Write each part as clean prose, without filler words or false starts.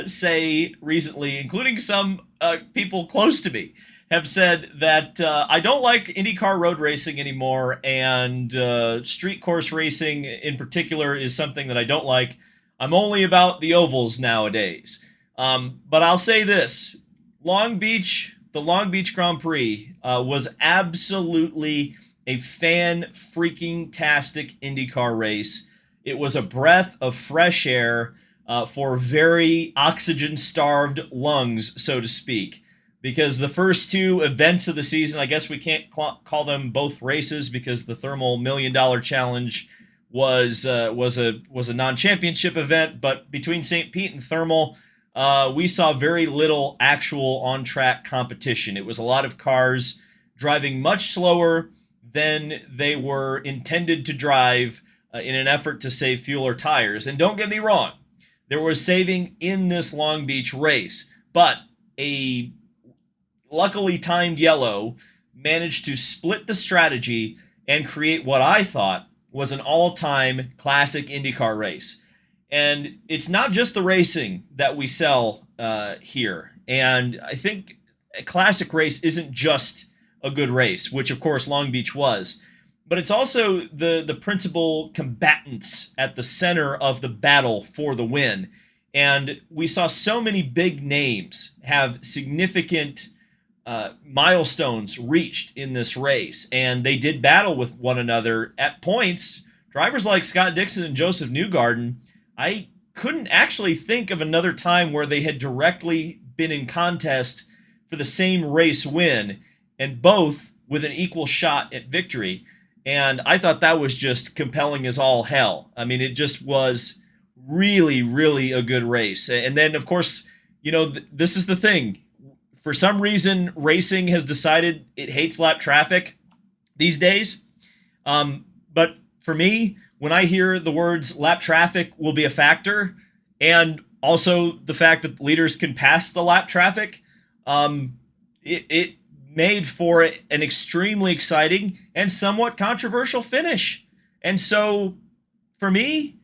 say recently, including some people close to me, have said that I don't like IndyCar road racing anymore, and street course racing in particular is something that I don't like. I'm only about the ovals nowadays. But I'll say this: the Long Beach Grand Prix was absolutely a fan freaking tastic IndyCar race. It was a breath of fresh air for very oxygen starved lungs, so to speak. Because the first two events of the season, I guess we can't call them both races because the Thermal $1 Million Challenge was a non-championship event. But between St. Pete and Thermal, we saw very little actual on-track competition. It was a lot of cars driving much slower than they were intended to drive in an effort to save fuel or tires. And don't get me wrong, there was saving in this Long Beach race, but a luckily timed yellow managed to split the strategy and create what I thought was an all-time classic IndyCar race. And it's not just the racing that we sell here. And I think a classic race isn't just a good race, which of course Long Beach was, but it's also the principal combatants at the center of the battle for the win. And we saw so many big names have significant milestones reached in this race, and they did battle with one another at points. Drivers like Scott Dixon and Joseph Newgarden, I couldn't actually think of another time where they had directly been in contest for the same race win, and both with an equal shot at victory. And I thought that was just compelling as all hell. I mean, it just was really, really a good race. And then, of course, this is the thing. For some reason, racing has decided it hates lap traffic these days. But for me, when I hear the words lap traffic will be a factor, and also the fact that leaders can pass the lap traffic, it made for an extremely exciting and somewhat controversial finish. And so, for me,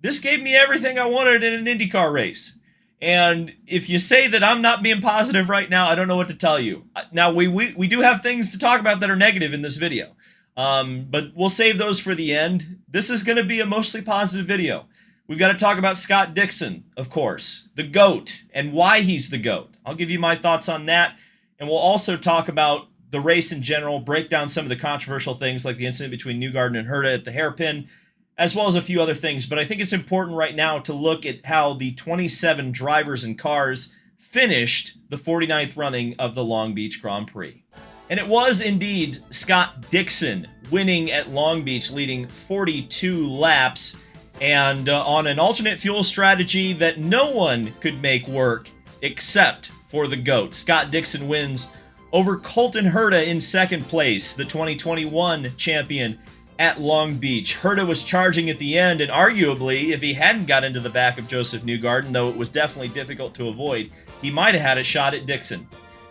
this gave me everything I wanted in an IndyCar race. And if you say that I'm not being positive right now, I don't know what to tell you. Now, we do have things to talk about that are negative in this video. But we'll save those for the end. This is going to be a mostly positive video. We've got to talk about Scott Dixon, of course, the GOAT, and why he's the GOAT. I'll give you my thoughts on that. And we'll also talk about the race in general, break down some of the controversial things like the incident between Newgarden and Herta at the hairpin, as well as a few other things. But I think it's important right now to look at how the 27 drivers and cars finished the 49th running of the Long Beach Grand Prix. And it was indeed Scott Dixon winning at Long Beach, leading 42 laps, and on an alternate fuel strategy that no one could make work except for the GOAT. Scott Dixon wins over Colton Herta in second place, the 2021 champion at Long Beach. Herta was charging at the end, and arguably, if he hadn't got into the back of Joseph Newgarden, though it was definitely difficult to avoid, he might have had a shot at Dixon.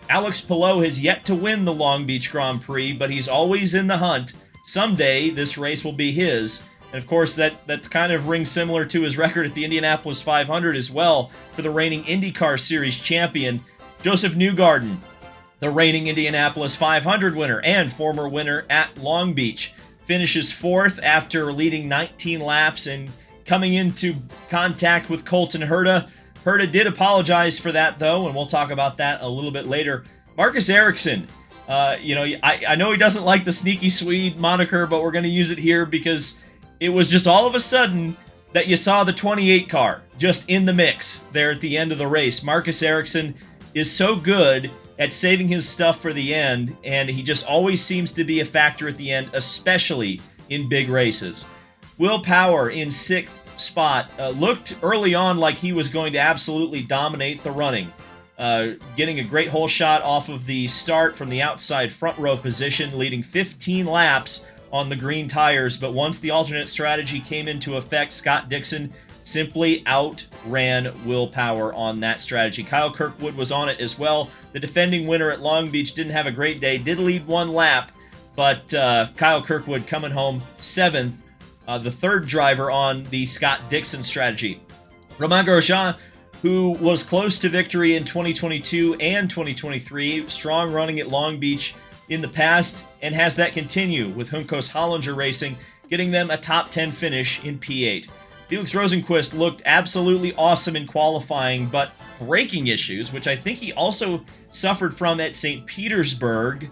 Alex Palou has yet to win the Long Beach Grand Prix, but he's always in the hunt. Someday, this race will be his. And of course, that kind of rings similar to his record at the Indianapolis 500 as well for the reigning IndyCar Series champion, Joseph Newgarden, the reigning Indianapolis 500 winner and former winner at Long Beach. Finishes fourth after leading 19 laps and coming into contact with Colton Herta. Herta did apologize for that, though, and we'll talk about that a little bit later. Marcus Ericsson, I know he doesn't like the sneaky Swede moniker, but we're going to use it here because it was just all of a sudden that you saw the 28 car just in the mix there at the end of the race. Marcus Ericsson is so good at saving his stuff for the end, and he just always seems to be a factor at the end, especially in big races. Will Power in sixth spot looked early on like he was going to absolutely dominate the running, getting a great hole shot off of the start from the outside front row position, leading 15 laps on the green tires. But once the alternate strategy came into effect, Scott Dixon simply outran Will Power on that strategy. Kyle Kirkwood was on it as well. The defending winner at Long Beach didn't have a great day, did lead one lap, but Kyle Kirkwood coming home seventh, the third driver on the Scott Dixon strategy. Romain Grosjean who was close to victory in 2022 and 2023, strong running at Long Beach in the past, and has that continue with Juncos Hollinger Racing, getting them a top 10 finish in P8. Felix Rosenqvist looked absolutely awesome in qualifying, but braking issues, which I think he also suffered from at St. Petersburg,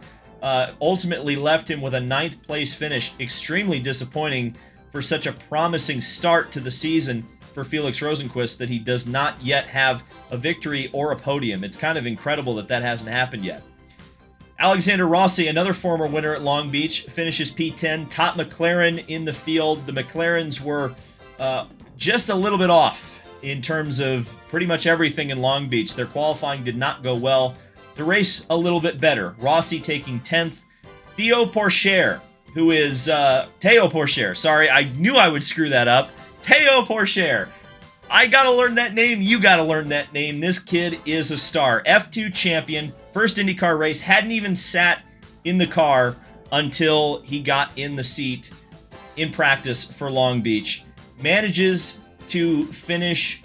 ultimately left him with a 9th place finish. Extremely disappointing for such a promising start to the season for Felix Rosenqvist that he does not yet have a victory or a podium. It's kind of incredible that that hasn't happened yet. Alexander Rossi, another former winner at Long Beach, finishes P10, top McLaren in the field. The McLarens were just a little bit off in terms of pretty much everything in Long Beach. Their qualifying did not go well. The race a little bit better. Rossi taking 10th. Theo Pourchaire, who is Theo Pourchaire. Sorry, I knew I would screw that up. Theo Pourchaire. I gotta learn that name. You gotta learn that name. This kid is a star. F2 champion. First IndyCar race. Hadn't even sat in the car until he got in the seat in practice for Long Beach. Manages to finish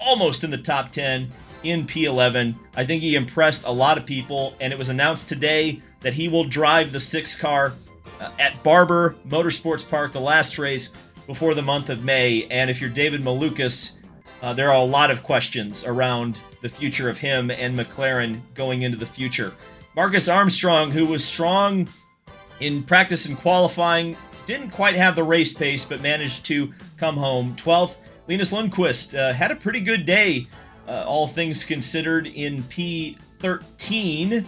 almost in the top 10 in P11. I think he impressed a lot of people, and it was announced today that he will drive the 6 car at Barber Motorsports Park, the last race before the month of May. And if you're David Malukas, there are a lot of questions around the future of him and McLaren going into the future. Marcus Armstrong, who was strong in practice and qualifying, didn't quite have the race pace, but managed to come home 12th. Linus Lundqvist had a pretty good day, all things considered, in P13.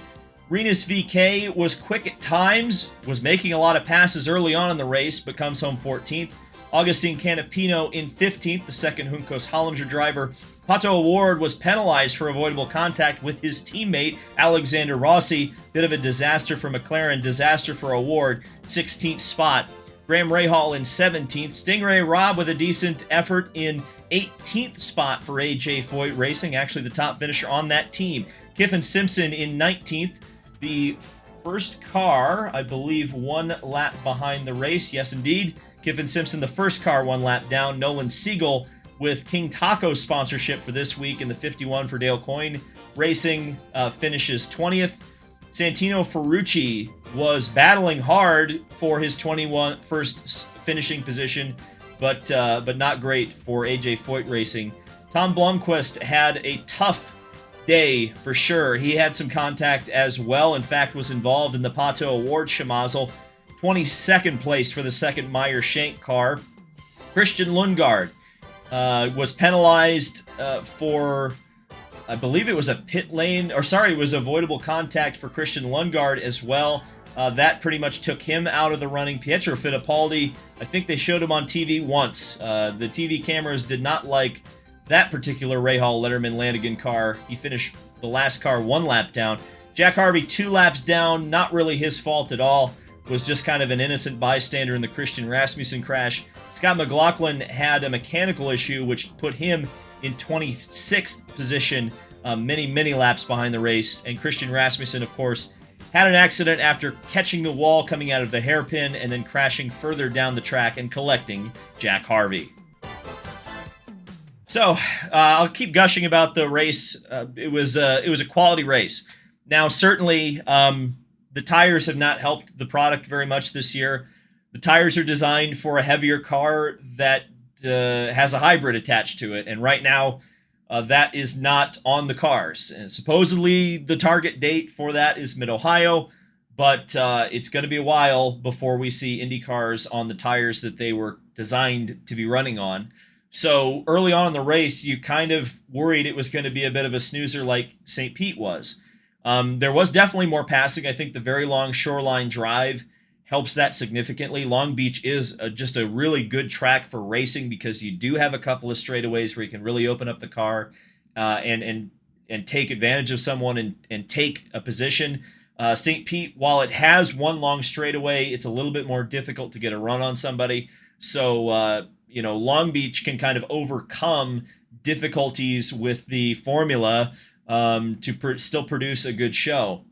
Rinus VK was quick at times, was making a lot of passes early on in the race, but comes home 14th. Augustine Canapino in 15th, the second Juncos Hollinger driver. Pato Award was penalized for avoidable contact with his teammate, Alexander Rossi. Bit of a disaster for McLaren, disaster for Award, 16th spot. Graham Rahal in 17th. Stingray Robb with a decent effort in 18th spot for AJ Foyt Racing, actually the top finisher on that team. Kiffin Simpson in 19th. The first car, I believe, 1 lap behind the race. Yes, indeed. Kiffin Simpson, the first car, 1 lap down. Nolan Siegel with King Taco sponsorship for this week in the 51 for Dale Coyne Racing, finishes 20th. Santino Ferrucci was battling hard for his 21st finishing position, but not great for AJ Foyt Racing. Tom Blomqvist had a tough day for sure. He had some contact as well. In fact, was involved in the Pato Award Schmozzle. 22nd place for the second Meyer Shank car. Christian Lundgaard was penalized for, I believe it was a pit lane, or sorry, it was avoidable contact for Christian Lundgaard as well. That pretty much took him out of the running. Pietro Fittipaldi, I think they showed him on TV once. The TV cameras did not like that particular Rahal Letterman Lanigan car. He finished the last car 1 lap down. Jack Harvey 2 laps down, not really his fault at all. Was just kind of an innocent bystander in the Christian Rasmussen crash. Scott McLaughlin had a mechanical issue which put him in 26th position, many laps behind the race. And Christian Rasmussen, of course, had an accident after catching the wall coming out of the hairpin and then crashing further down the track and collecting Jack Harvey. So I'll keep gushing about the race. It was a quality race. Now, certainly, the tires have not helped the product very much this year. The tires are designed for a heavier car that has a hybrid attached to it, and right now that is not on the cars. And supposedly the target date for that is mid-Ohio, but it's going to be a while before we see Indy cars on the tires that they were designed to be running on. So early on in the race, you kind of worried it was going to be a bit of a snoozer like St. Pete was. There was definitely more passing. I think the very long shoreline drive helps that significantly. Long Beach is just a really good track for racing because you do have a couple of straightaways where you can really open up the car and take advantage of someone and take a position. St. Pete, while it has one long straightaway, it's a little bit more difficult to get a run on somebody. So, Long Beach can kind of overcome difficulties with the formula to still produce a good show.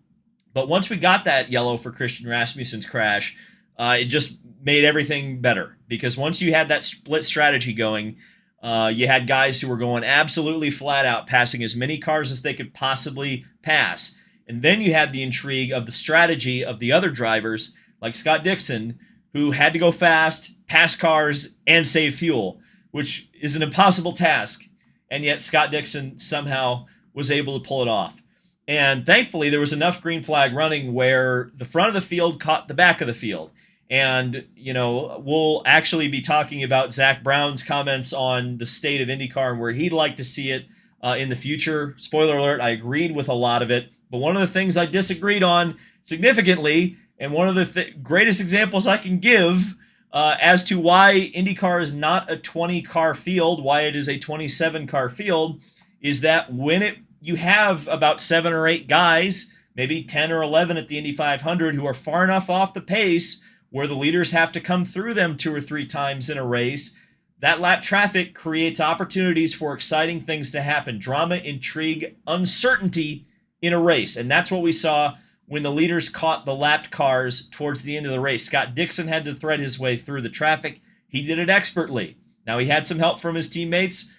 But once we got that yellow for Christian Rasmussen's crash, it just made everything better. Because once you had that split strategy going, You had guys who were going absolutely flat out, passing as many cars as they could possibly pass. And then you had the intrigue of the strategy of the other drivers, like Scott Dixon, who had to go fast, pass cars, and save fuel, which is an impossible task. And yet Scott Dixon somehow was able to pull it off. And thankfully, there was enough green flag running where the front of the field caught the back of the field. And, we'll actually be talking about Zach Brown's comments on the state of IndyCar and where he'd like to see it in the future. Spoiler alert, I agreed with a lot of it. But one of the things I disagreed on significantly, and one of the greatest examples I can give as to why IndyCar is not a 20-car field, why it is a 27-car field, is that when you have about 7 or 8 guys, maybe 10 or 11 at the Indy 500, who are far enough off the pace where the leaders have to come through them 2 or 3 times in a race, that lap traffic creates opportunities for exciting things to happen. Drama, intrigue, uncertainty in a race. And that's what we saw when the leaders caught the lapped cars towards the end of the race. Scott Dixon had to thread his way through the traffic. He did it expertly. Now, he had some help from his teammates.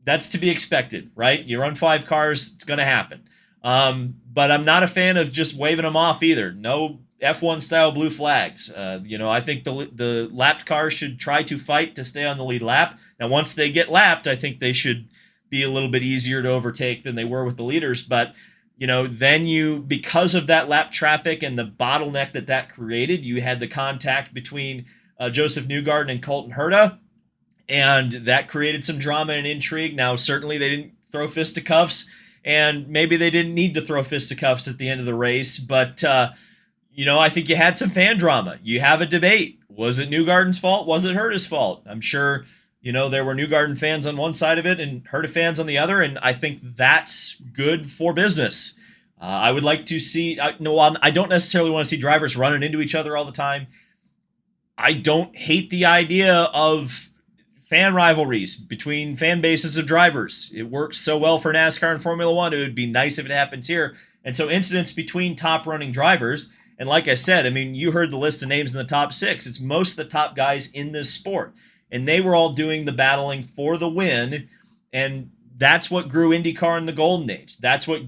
That's to be expected, right? You run 5 cars, it's going to happen. But I'm not a fan of just waving them off either. No F1 style blue flags. I think the lapped cars should try to fight to stay on the lead lap. Now, once they get lapped, I think they should be a little bit easier to overtake than they were with the leaders. But, then because of that lap traffic and the bottleneck that created, you had the contact between Joseph Newgarden and Colton Herta, and that created some drama and intrigue. Now, certainly they didn't throw fisticuffs, and maybe they didn't need to throw fisticuffs at the end of the race, but I think you had some fan drama. You have a debate. Was it Newgarden's fault? Was it Herta's fault? I'm sure, there were Newgarden fans on one side of it and Herta fans on the other, and I think that's good for business. I would like to see, I don't necessarily want to see drivers running into each other all the time. I don't hate the idea of fan rivalries between fan bases of drivers. It works so well for NASCAR and Formula One. It would be nice if it happens here. And so incidents between top running drivers, and like I said, you heard the list of names in the top 6. It's most of the top guys in this sport. And they were all doing the battling for the win. And that's what grew IndyCar in the golden age. That's what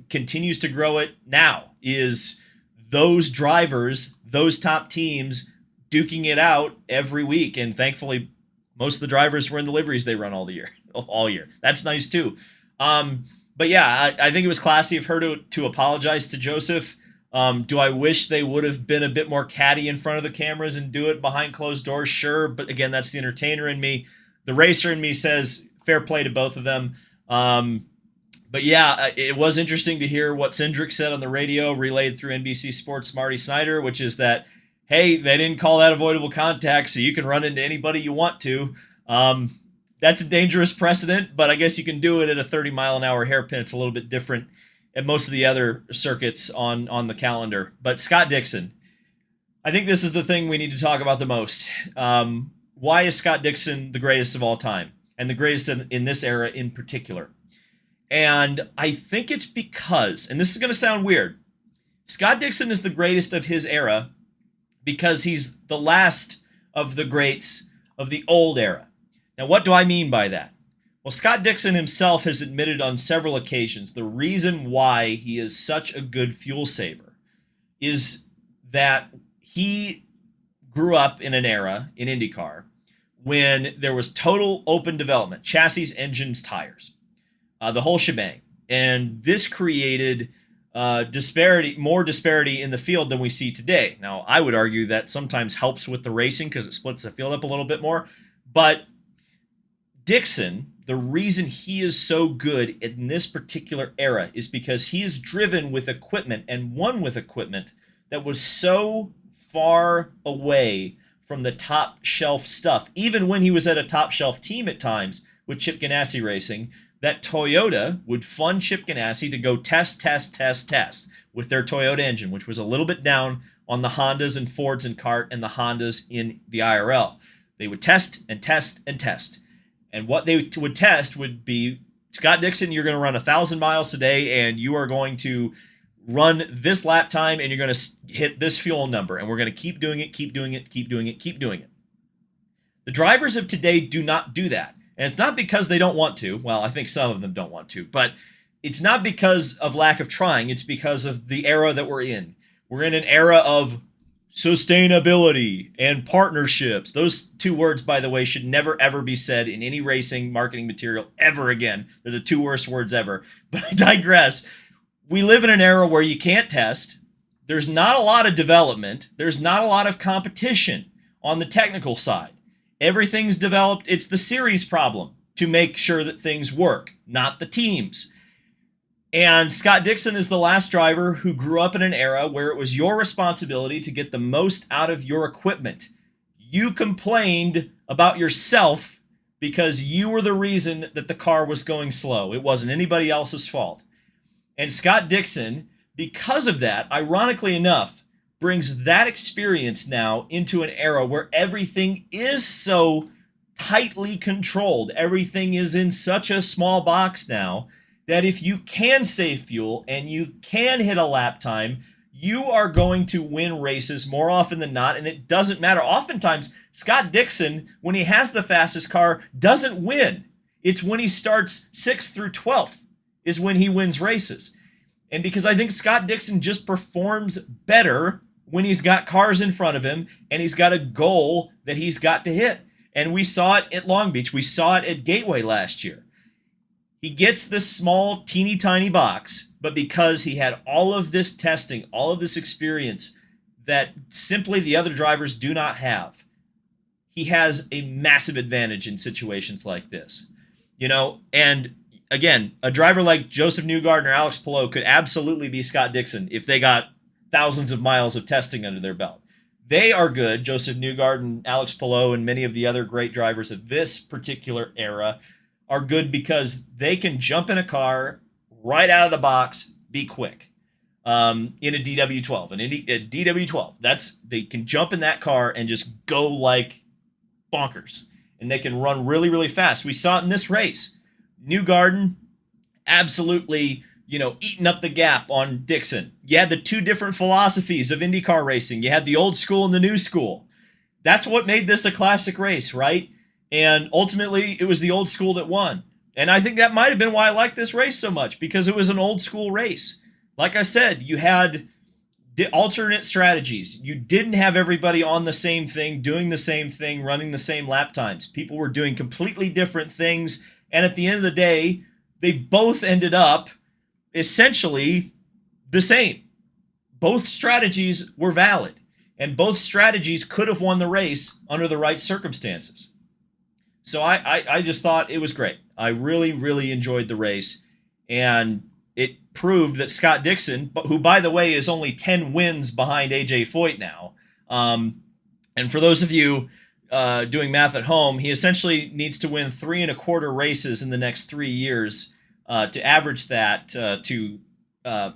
continues to grow it now, is those drivers, those top teams duking it out every week. And thankfully, most of the drivers were in the liveries they run all year. That's nice too. But yeah, I think it was classy of her to apologize to Joseph. Do I wish they would have been a bit more catty in front of the cameras and do it behind closed doors? Sure. But again, that's the entertainer in me. The racer in me says fair play to both of them. But yeah, it was interesting to hear what Cindric said on the radio, relayed through NBC Sports' Marty Snyder, which is that, hey, they didn't call that avoidable contact, so you can run into anybody you want to. That's a dangerous precedent, but I guess you can do it at a 30-mile-an-hour hairpin. It's a little bit different at most of the other circuits on the calendar. But Scott Dixon, I think this is the thing we need to talk about the most. Why is Scott Dixon the greatest of all time, and the greatest in this era in particular? And I think it's because, and this is going to sound weird, Scott Dixon is the greatest of his era because he's the last of the greats of the old era. Now, what do I mean by that? Well, Scott Dixon himself has admitted on several occasions the reason why he is such a good fuel saver is that he grew up in an era in IndyCar when there was total open development, chassis, engines, tires, the whole shebang. And this created more disparity in the field than we see today. Now, I would argue that sometimes helps with the racing because it splits the field up a little bit more. But Dixon, the reason he is so good in this particular era is because he is driven with equipment and won with equipment that was so far away from the top shelf stuff, even when he was at a top shelf team at times with Chip Ganassi Racing, that Toyota would fund Chip Ganassi to go test with their Toyota engine, which was a little bit down on the Hondas and Fords and CART and the Hondas in the IRL. They would test and test and test. And what they would test would be, Scott Dixon, you're going to run 1,000 miles today, and you are going to run this lap time, and you're going to hit this fuel number, and we're going to keep doing it. The drivers of today do not do that. And it's not because they don't want to. Well, I think some of them don't want to, but it's not because of lack of trying. It's because of the era that we're in. We're in an era of sustainability and partnerships. Those two words, by the way, should never, ever be said in any racing marketing material ever again. They're the two worst words ever. But I digress. We live in an era where you can't test. There's not a lot of development. There's not a lot of competition on the technical side. Everything's developed. It's the series problem to make sure that things work, not the teams. And Scott Dixon is the last driver who grew up in an era where it was your responsibility to get the most out of your equipment. You complained about yourself because you were the reason that the car was going slow. It wasn't anybody else's fault. And Scott Dixon, because of that, ironically enough, brings that experience now into an era where everything is so tightly controlled. Everything is in such a small box now that if you can save fuel and you can hit a lap time, you are going to win races more often than not, and it doesn't matter. Oftentimes, Scott Dixon, when he has the fastest car, doesn't win. It's when he starts 6th through 12th is when he wins races. And because I think Scott Dixon just performs better when he's got cars in front of him and he's got a goal that he's got to hit. And we saw it at Long Beach. We saw it at Gateway last year. He gets this small, teeny tiny box, but because he had all of this testing, all of this experience that simply the other drivers do not have, he has a massive advantage in situations like this. And again, a driver like Joseph Newgarden or Alex Palou could absolutely be Scott Dixon if they got thousands of miles of testing under their belt. They are good, Joseph Newgarden, Alex Palou, and many of the other great drivers of this particular era are good because they can jump in a car right out of the box, be quick. In a DW12, a DW12, they can jump in that car and just go like bonkers, and they can run really, really fast. We saw it in this race. Newgarden absolutely, eating up the gap on Dixon. You had the two different philosophies of IndyCar racing. You had the old school and the new school. That's what made this a classic race, right? And ultimately, it was the old school that won. And I think that might have been why I liked this race so much, because it was an old school race. Like I said, you had alternate strategies. You didn't have everybody on the same thing, doing the same thing, running the same lap times. People were doing completely different things. And at the end of the day, they both ended up essentially the same. Both strategies were valid. And both strategies could have won the race under the right circumstances. So I just thought it was great. I really, really enjoyed the race. And it proved that Scott Dixon, who, by the way, is only 10 wins behind A.J. Foyt now. And for those of you doing math at home, he essentially needs to win 3.25 races in the next 3 years to average that to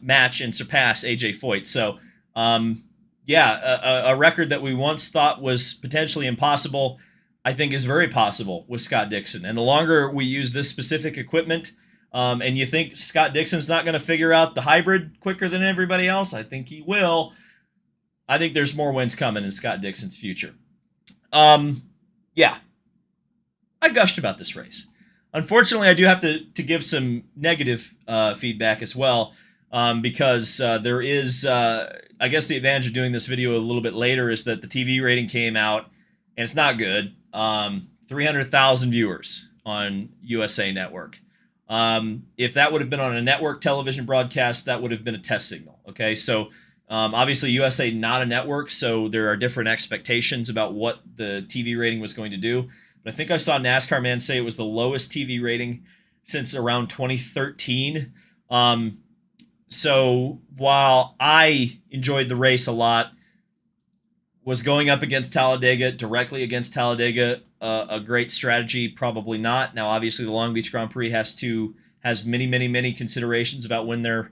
match and surpass A.J. Foyt. So, a record that we once thought was potentially impossible, I think is very possible with Scott Dixon. And the longer we use this specific equipment, and you think Scott Dixon's not going to figure out the hybrid quicker than everybody else, I think he will. I think there's more wins coming in Scott Dixon's future. I gushed about this race. Unfortunately, I do have to give some negative feedback as well, because there is, I guess the advantage of doing this video a little bit later is that the TV rating came out, and it's not good. 300,000 viewers on USA Network. If that would have been on a network television broadcast, that would have been a test signal. Okay, so obviously USA not a network, so there are different expectations about what the TV rating was going to do. But I think I saw NASCAR Man say it was the lowest TV rating since around 2013. So while I enjoyed the race a lot, was going up against Talladega, directly against Talladega, a great strategy? Probably not. Now, obviously, the Long Beach Grand Prix has many, many, many considerations about when their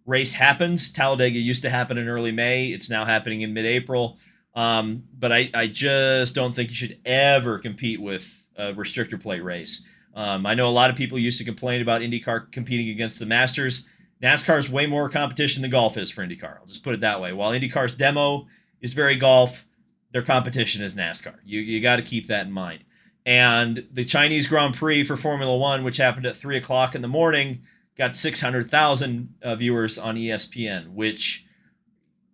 race happens. Talladega used to happen in early May. It's now happening in mid-April. But I just don't think you should ever compete with a restrictor plate race. I know a lot of people used to complain about IndyCar competing against the Masters. NASCAR is way more competition than golf is for IndyCar. I'll just put it that way. While IndyCar's demo is very golf, their competition is NASCAR. You got to keep that in mind. And the Chinese Grand Prix for Formula One, which happened at 3 o'clock in the morning, got 600,000 viewers on ESPN, which,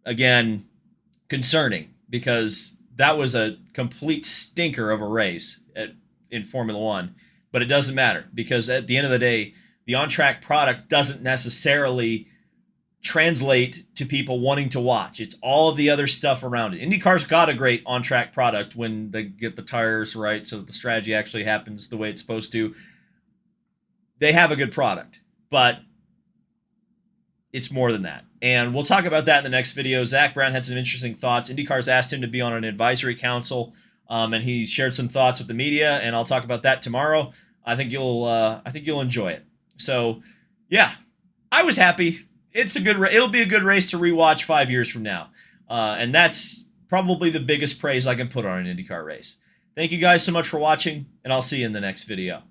again, concerning because that was a complete stinker of a race in Formula One. But it doesn't matter because at the end of the day, the on-track product doesn't necessarily translate to people wanting to watch. It's all of the other stuff around it. IndyCar's got a great on-track product when they get the tires right so that the strategy actually happens the way it's supposed to. They have a good product, but it's more than that. And we'll talk about that in the next video. Zach Brown had some interesting thoughts. IndyCar's asked him to be on an advisory council, and he shared some thoughts with the media, and I'll talk about that tomorrow. I think you'll enjoy it. So, yeah, I was happy. It'll be a good race to rewatch 5 years from now. And that's probably the biggest praise I can put on an IndyCar race. Thank you guys so much for watching, and I'll see you in the next video.